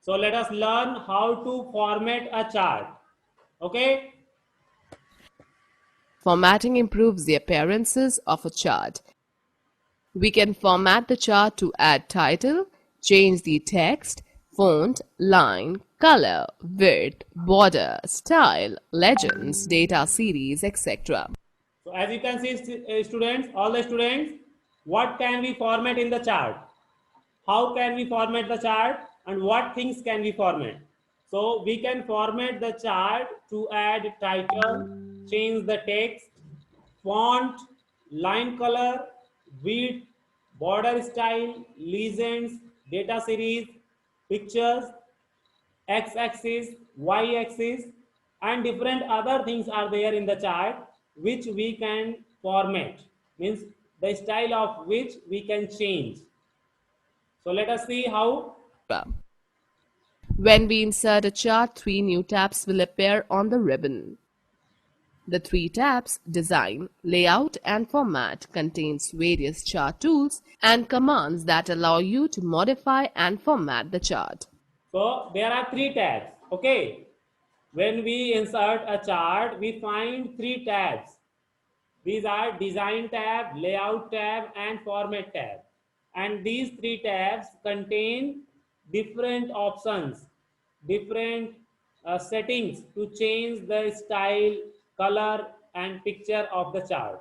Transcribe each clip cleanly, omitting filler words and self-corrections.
So let us learn how to format a chart. Okay. Formatting improves the appearances of a chart. We can format the chart to add title, change the text, font, line, color, width, border, style, legends, data series, etc. So as you can see, students, all the students, what can we format in the chart? How can we format the chart and what things can we format? So we can format the chart to add title, change the text, font, line color, width, border style, legends, data series, pictures, x-axis, y-axis, and different other things are there in the chart which we can format, means the style of which we can change. So let us see how. When we insert a chart, three new tabs will appear on the ribbon. The three tabs, Design, Layout and Format, contains various chart tools and commands that allow you to modify and format the chart. So there are three tabs. Okay. When we insert a chart, we find three tabs. These are Design tab, Layout tab, and Format tab. And these three tabs contain different options, different settings to change the style, color, and picture of the chart.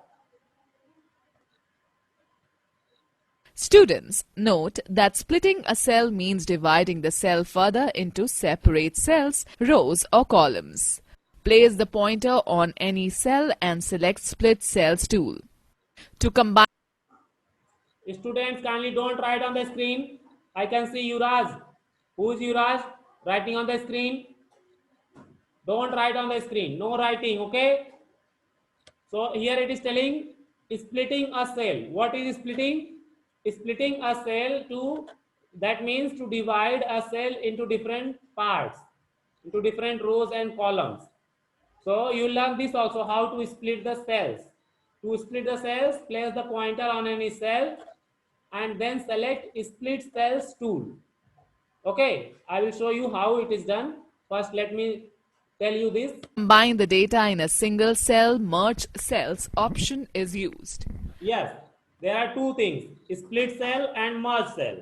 Students, note that splitting a cell means dividing the cell further into separate cells, rows or columns. Place the pointer on any cell and select Split Cells tool. To combine Students, kindly don't write on the screen. I can see Yuraj. Who is Yuraj? Writing on the screen. Don't write on the screen. No writing, okay? So here it is telling splitting a cell. What is splitting? Splitting a cell to, that means to divide a cell into different parts, into different rows and columns. So you learn this also, how to split the cells. To split the cells, place the pointer on any cell and then select split cells tool. Okay, I will show you how it is done. First, let me tell you this. the data in a single cell, Merge Cells option is used. Yes, there are two things, split cell and merge cell.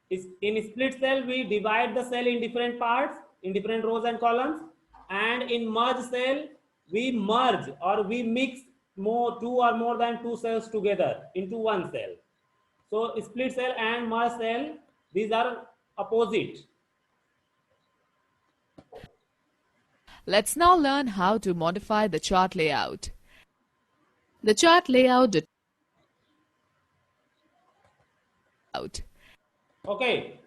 In split cell, we divide the cell in different parts, in different rows and columns. And in merge cell, we merge or we mix two or more than two cells together into one cell. So split cell and merge cell, these are opposite. Let's now learn how to modify the chart layout. The chart layout Okay.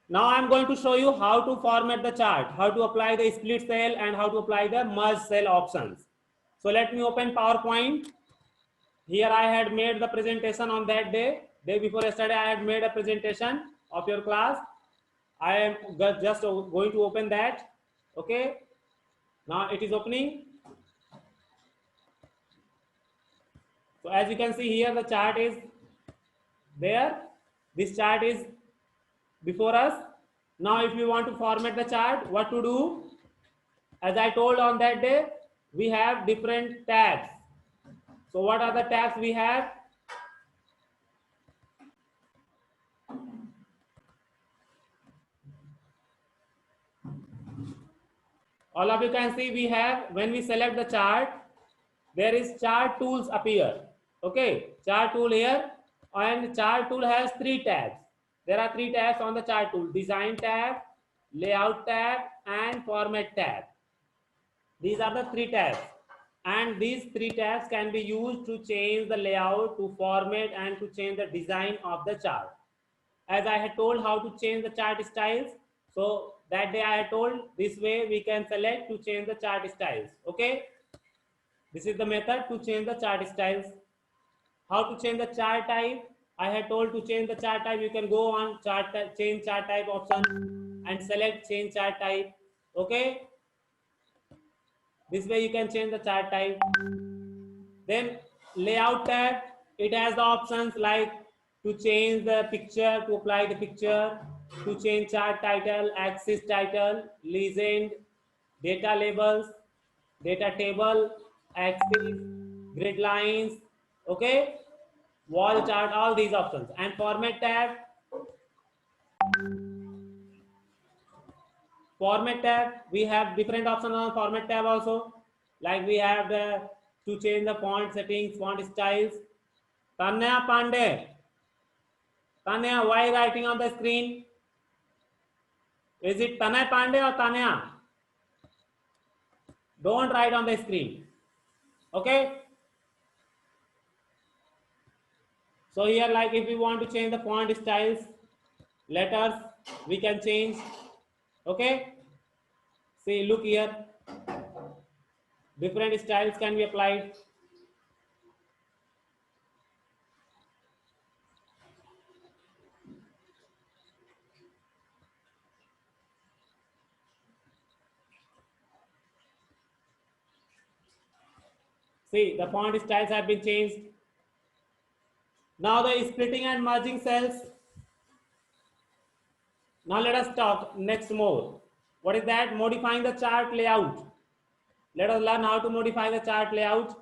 Now I'm going to show you how to format the chart, how to apply the split cell and how to apply the merge cell options. So let me open PowerPoint. Here I had made the presentation on that day before yesterday. I had made a presentation of your class. I am just going to open that. Okay. Now it is opening. So as you can see here, the chart is there. This chart is before us. Now if you want to format the chart, what to do? As I told on that day, we have different tabs. So what are the tabs we have? All of you can see we have, when we select the chart, there is chart tools appear. Okay, chart tool here, and chart tool has three tabs. There are three tabs on the chart tool: Design tab, Layout tab, and Format tab. These are the three tabs, and these three tabs can be used to change the layout, to format, and to change the design of the chart. As I had told how to change the chart styles, so that day I had told this way we can select to change the chart styles. Okay, this is the method to change the chart styles. How to change the chart type? I had told to change the chart type, you can go on chart type, change chart type option and select change chart type. Okay, this way you can change the chart type. Then layout tab, it has the options like to change the picture, to apply the picture, to change chart title, axis title, legend, data labels, data table, axis, grid lines, okay, wall chart, all these options. And format tab, we have different options on format tab also. Like we have to change the font settings, font styles. Tanya Pandey, Tanya, why writing on the screen? Is it Tanay Pandey or Tanya? Don't write on the screen. Okay. So here, like if we want to change the font styles, letters, we can change. Okay. See, look here. Different styles can be applied. See, the font styles have been changed. Now the splitting and merging cells. Now let us talk next more. What is that? Modifying the chart layout. Let us learn how to modify the chart layout.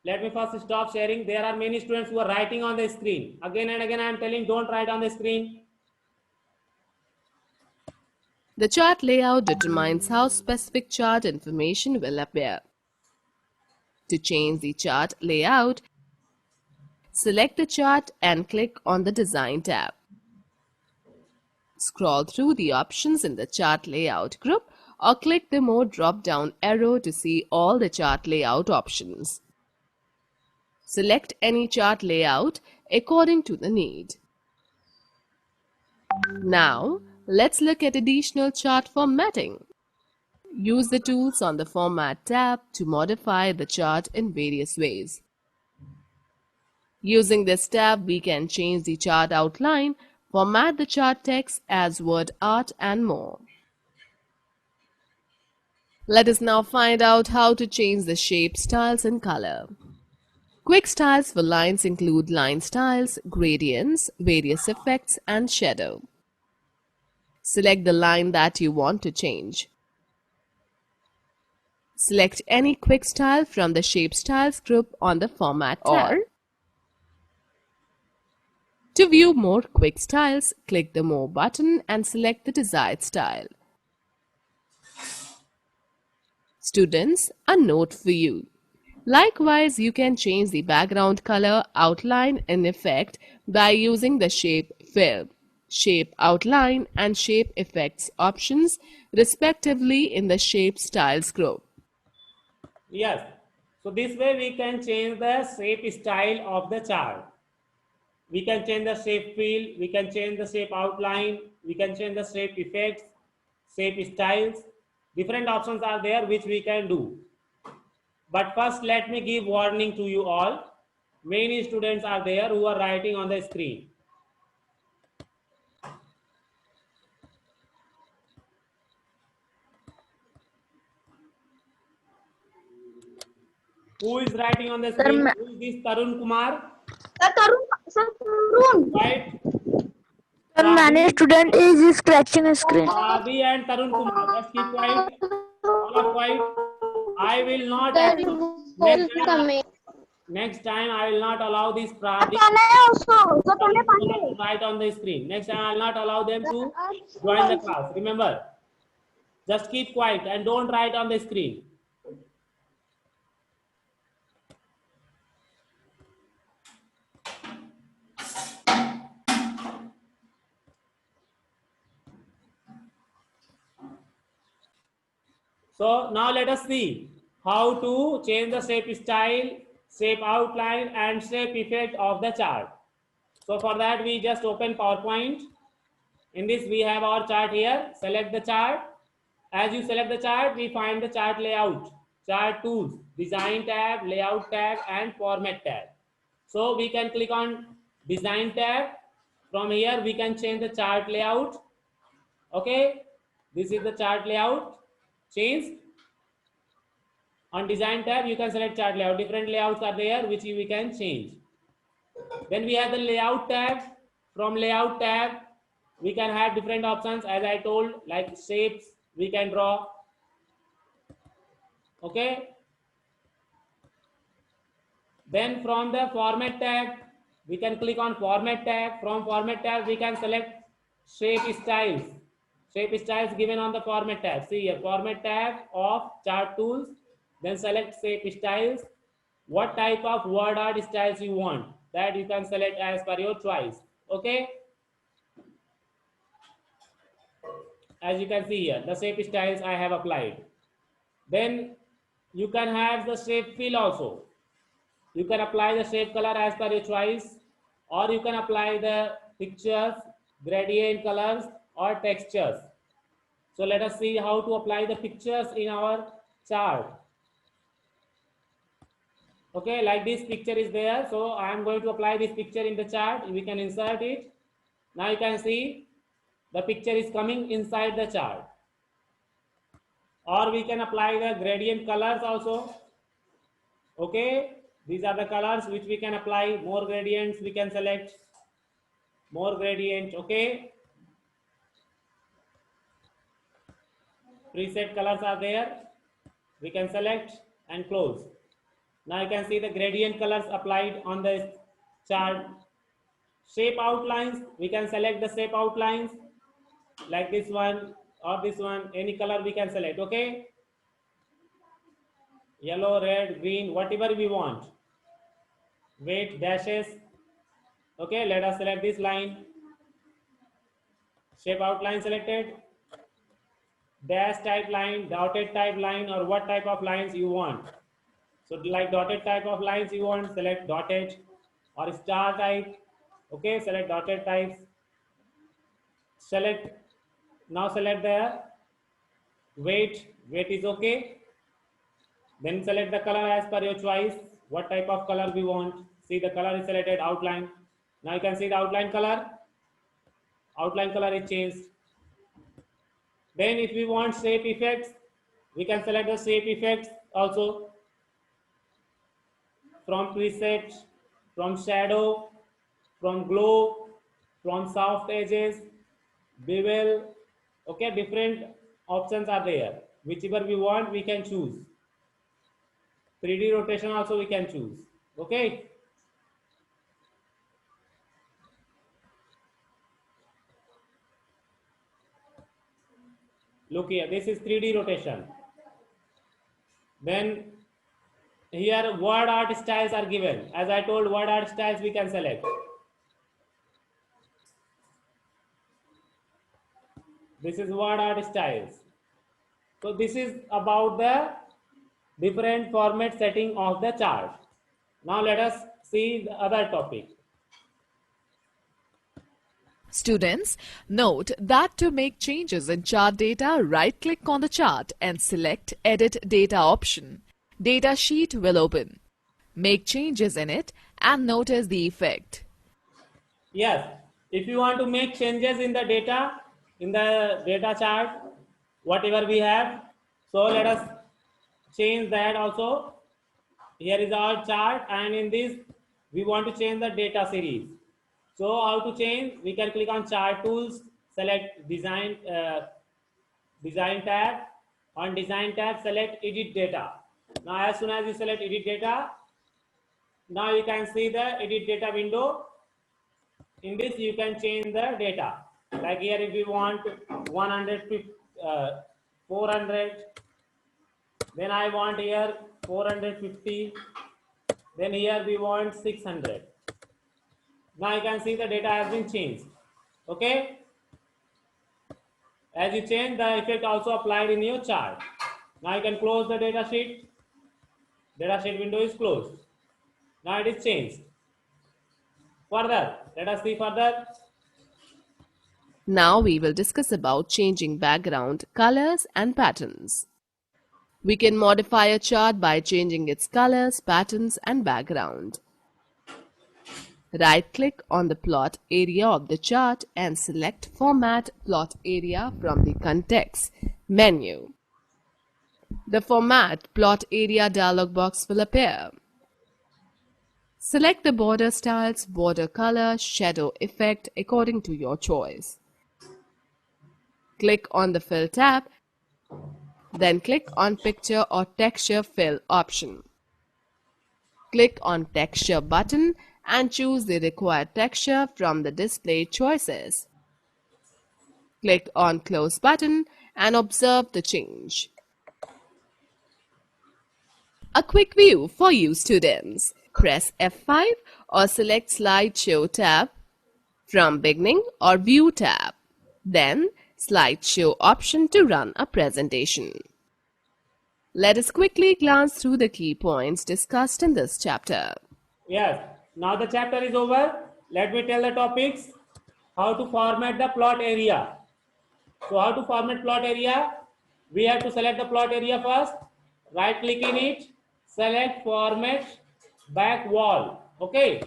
Let me first stop sharing. There are many students who are writing on the screen. Again and again I am telling, don't write on the screen. The chart layout determines how specific chart information will appear. To change the chart layout, select the chart and click on the Design tab. Scroll through the options in the chart layout group or click the More drop-down arrow to see all the chart layout options. Select any chart layout according to the need. Now, let's look at additional chart formatting. Use the tools on the Format tab to modify the chart in various ways. Using this tab, we can change the chart outline, format the chart text as word art, and more. Let us now find out how to change the shape, styles, and color. Quick styles for lines include line styles, gradients, various effects, and shadow. Select the line that you want to change. Select any quick style from the Shape Styles group on the Format tab. Or, to view more quick styles, click the More button and select the desired style. Students, a note for you. Likewise, you can change the background color, outline, and effect by using the Shape Fill, Shape Outline, and Shape Effects options, respectively, in the Shape Styles group. Yes. So this way we can change the shape style of the chart. We can change the shape fill, we can change the shape outline, we can change the shape effects, shape styles. Different options are there which we can do. But first let me give warning to you all. Many students are there who are writing on the screen. Who is writing on the screen? Who is this Tarun Kumar? Tarun. Right? Sir, many student is scratching a screen. Ravi and Tarun Kumar. Just keep quiet. All are quiet. I will not. Next time I will not allow this Pradeep to write on the screen. Next time I will not allow them to join the class. Remember, just keep quiet and don't write on the screen. So now let us see how to change the shape style, shape outline, and shape effect of the chart. So for that we just open PowerPoint. In this we have our chart here. Select the chart. As you select the chart, we find the chart layout, chart tools, design tab, layout tab, and format tab. So we can click on design tab. From here we can change the chart layout. Okay, this is the chart layout. Change. On design tab you can select chart layout. Different layouts are there which we can change. Then we have the layout tab. from layout tab, we can have different options, as I told, like shapes we can draw. Okay. Then from the format tab, we can click on format tab. From format tab, we can select shape styles. Shape styles given on the format tab. See here, format tab of chart tools. Then select shape styles. What type of word art styles you want, that you can select as per your choice. Okay. As you can see here, the shape styles I have applied. Then you can have the shape fill also. You can apply the shape color as per your choice, or you can apply the pictures, gradient colors, or textures. So let us see how to apply the pictures in our chart. Okay, like this picture is there. So I am going to apply this picture in the chart. We can insert it. Now you can see the picture is coming inside the chart. Or we can apply the gradient colors also. Okay, these are the colors which we can apply. More gradients we can select. More gradient. Okay, preset colors are there. We can select and close. Now you can see the gradient colors applied on the chart. Shape outlines, we can select the shape outlines like this one or this one. Any color we can select. Okay, yellow, red, green, whatever we want. Weight, dashes. Okay, let us select this line. Shape outline selected. Dash type line, dotted type line, or what type of lines you want. So like dotted type of lines you want, select dotted, or star type. Okay, select dotted types. Select, now select the weight. Weight is okay. Then select the color as per your choice. What type of color we want. See, the color is selected, outline. Now you can see the outline color. Outline color is changed. Then if we want shape effects, we can select the shape effects also. From preset, from shadow, from glow, from soft edges, bevel. Okay, different options are there. Whichever we want, we can choose. 3D rotation also we can choose. Okay. Look here, this is 3D rotation. Then here word art styles are given. As I told, word art styles we can select. This is word art styles. So this is about the different format setting of the chart. Now let us see the other topic. Students, note that to make changes in chart data, right-click on the chart and select Edit Data option. Data sheet will open. Make changes in it and notice the effect. Yes, if you want to make changes in the data chart, whatever we have, so let us change that also. Here is our chart, and in this we want to change the data series. So how to change? We can click on chart tools, select design tab. On design tab, select edit data. Now as soon as you select edit data, now you can see the edit data window. In this you can change the data. Like here, if you want 400, then I want here 450, then here we want 600. Now you can see the data has been changed. Okay, as you change, the effect also applied in your chart. Now you can close the data sheet. Data sheet window is closed. Now it is changed. Further, let us see further. Now we will discuss about changing background, colors and patterns. We can modify a chart by changing its colors, patterns and background. Right-click on the plot area of the chart and select Format Plot Area from the Context menu. The Format Plot Area dialog box will appear. Select the border styles, border color, shadow effect according to your choice. Click on the Fill tab, then click on Picture or Texture Fill option. Click on Texture button and choose the required texture from the display choices. Click on Close button and observe the change. A quick view for you students. Press F5 or select Slideshow tab from Beginning or View tab. Then Slideshow option to run a presentation. Let us quickly glance through the key points discussed in this chapter. Yes. Now the chapter is over. Let me tell the topics. How to format the plot area. So how to format plot area? We have to select the plot area first. Right click in it. Select format back wall. Okay.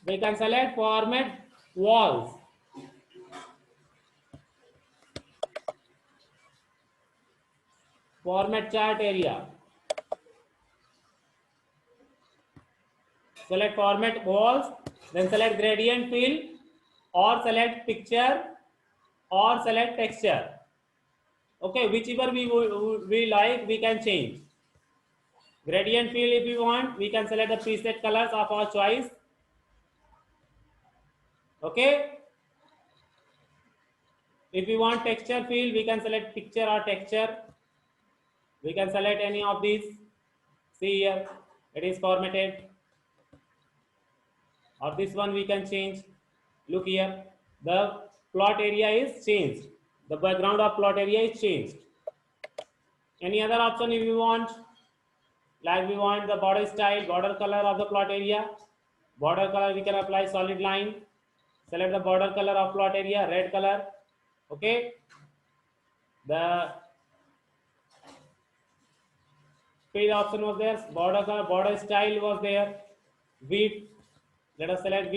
We can select format walls. Format chart area. Select format walls. Then select gradient fill or select picture or select texture. Okay, whichever we like, we can change. Gradient fill if we want, we can select the preset colors of our choice. Okay. If we want texture fill, we can select picture or texture. We can select any of these. See here, it is formatted. Or this one we can change. Look here, the plot area is changed. The background of plot area is changed. Any other option if you want, like we want the border style, border color of the plot area. Border color we can apply solid line. Select the border color of plot area, red color. Okay. The fill option was there, border color, border style was there, width. Let us select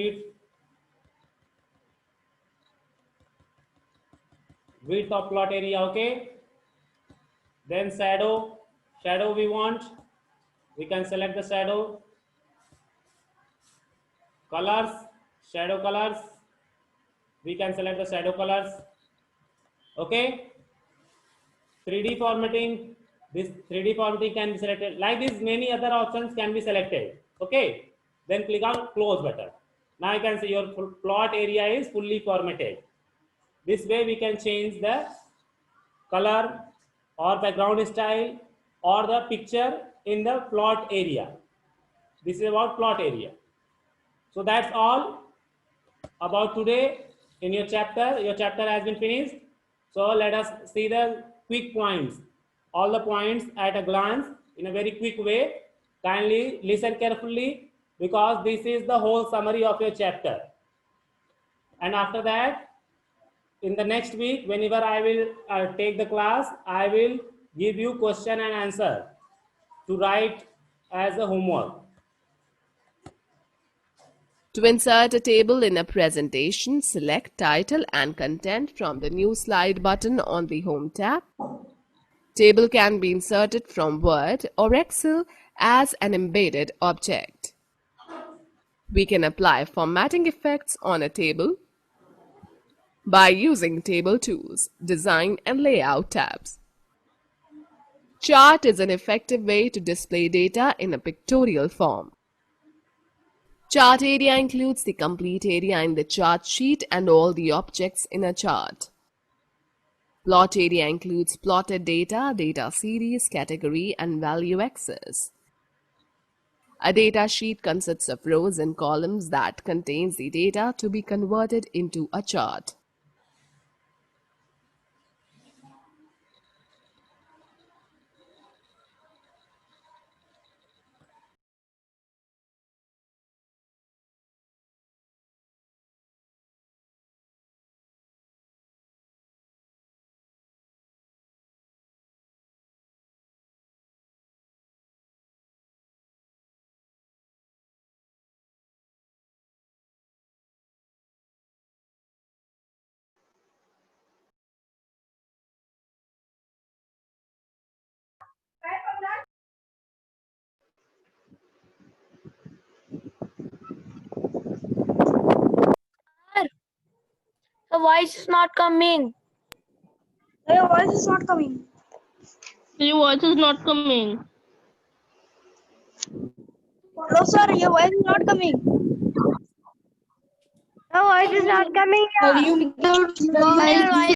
width of plot area. Okay. Then shadow we want, we can select the shadow. Colors, shadow colors, we can select the shadow colors. Okay. 3D formatting, this 3D formatting can be selected. Like this, many other options can be selected. Okay. Then click on close button. Now you can see your plot area is fully formatted. This way we can change the color or background style or the picture in the plot area. This is about plot area. So that's all about today in your chapter. Your chapter has been finished. So let us see the quick points. All the points at a glance in a very quick way. Kindly listen carefully because this is the whole summary of your chapter. And after that, in the next week, whenever I will take the class, I will give you question and answer to write as a homework. To insert a table in a presentation, select Title and Content from the New Slide button on the Home tab. Table can be inserted from Word or Excel as an embedded object. We can apply formatting effects on a table by using Table Tools, Design and Layout tabs. Chart is an effective way to display data in a pictorial form. Chart area includes the complete area in the chart sheet and all the objects in a chart. Plot area includes plotted data, data series, category, and value axis. A data sheet consists of rows and columns that contains the data to be converted into a chart. voice is not coming. Your voice is not coming. Your voice is not coming. Hello, sir. Your voice is not coming. The voice is not coming. Volume. Your voice